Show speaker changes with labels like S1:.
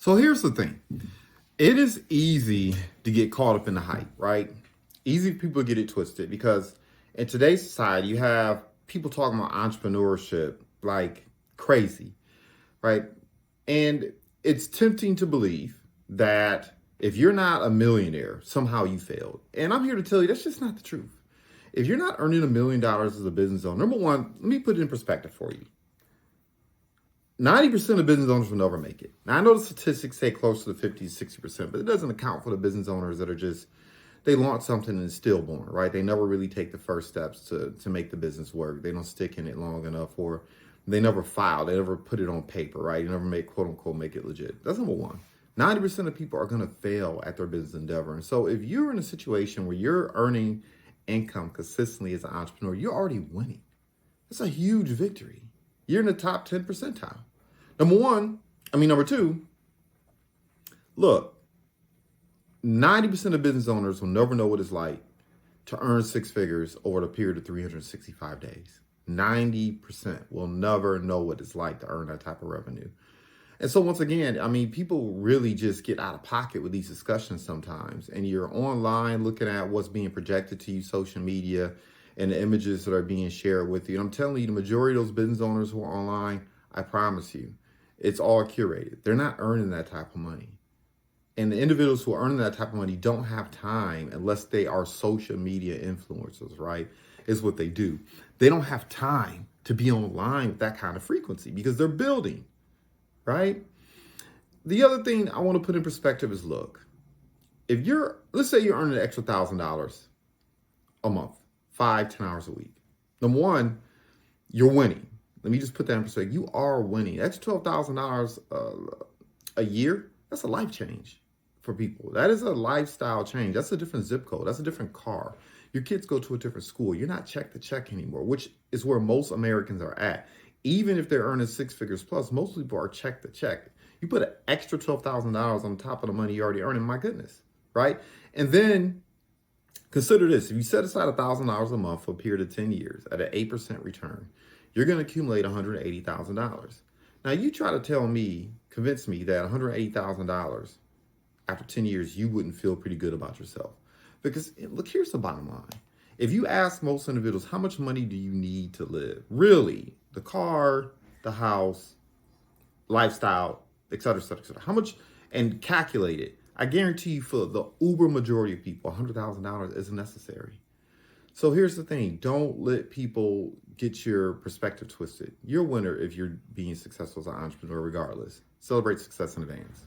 S1: So here's the thing. It is easy to get caught up in the hype, right? Easy for people to get it twisted because in today's society, you have people talking about entrepreneurship like crazy, right? And it's tempting to believe that if you're not a millionaire, somehow you failed. And I'm here to tell you that's just not the truth. If you're not earning $1 million as a business owner, number one, let me put it in perspective for you. 90% of business owners will never make it. Now, I know the statistics say close to the 50 to 60%, but it doesn't account for the business owners that are just, they launch something and it's stillborn, right? They never really take the first steps to make the business work. They don't stick in it long enough, or they never file. They never put it on paper, right? You never make, quote unquote, make it legit. That's number one. 90% of people are going to fail at their business endeavor. And so if you're in a situation where you're earning income consistently as an entrepreneur, you're already winning. That's a huge victory. You're in the top 10 percentile. Number two, look, 90% of business owners will never know what it's like to earn six figures over the period of 365 days. 90% will never know what it's like to earn that type of revenue. And so once again, people really just get out of pocket with these discussions sometimes. And you're online looking at what's being projected to you, social media, and the images that are being shared with you. And I'm telling you, the majority of those business owners who are online, I promise you, it's all curated. They're not earning that type of money. And the individuals who are earning that type of money don't have time unless they are social media influencers, right? Is what they do. They don't have time to be online with that kind of frequency because they're building, right? The other thing I want to put in perspective is, look, let's say you're earning an extra $1,000 a month, 5-10 hours a week. Number one, you're winning. Let me just put that in perspective. You are winning. That's $12,000 a year. That's a life change for people. That is a lifestyle change. That's a different zip code. That's a different car. Your kids go to a different school. You're not check to check anymore, which is where most Americans are at. Even if they're earning six figures plus, most people are check to check. You put an extra $12,000 on top of the money you're already earning, my goodness, right? And then consider this. If you set aside $1,000 a month for a period of 10 years at an 8% return, you're going to accumulate $180,000. Now, you try to convince me that $180,000 after 10 years, you wouldn't feel pretty good about yourself. Because look, here's the bottom line. If you ask most individuals, how much money do you need to live? Really, the car, the house, lifestyle, et cetera, et cetera, et cetera. How much, and calculate it. I guarantee you for the uber majority of people, $100,000 isn't necessary. So here's the thing. Don't let people get your perspective twisted. You're a winner if you're being successful as an entrepreneur regardless. Celebrate success in advance.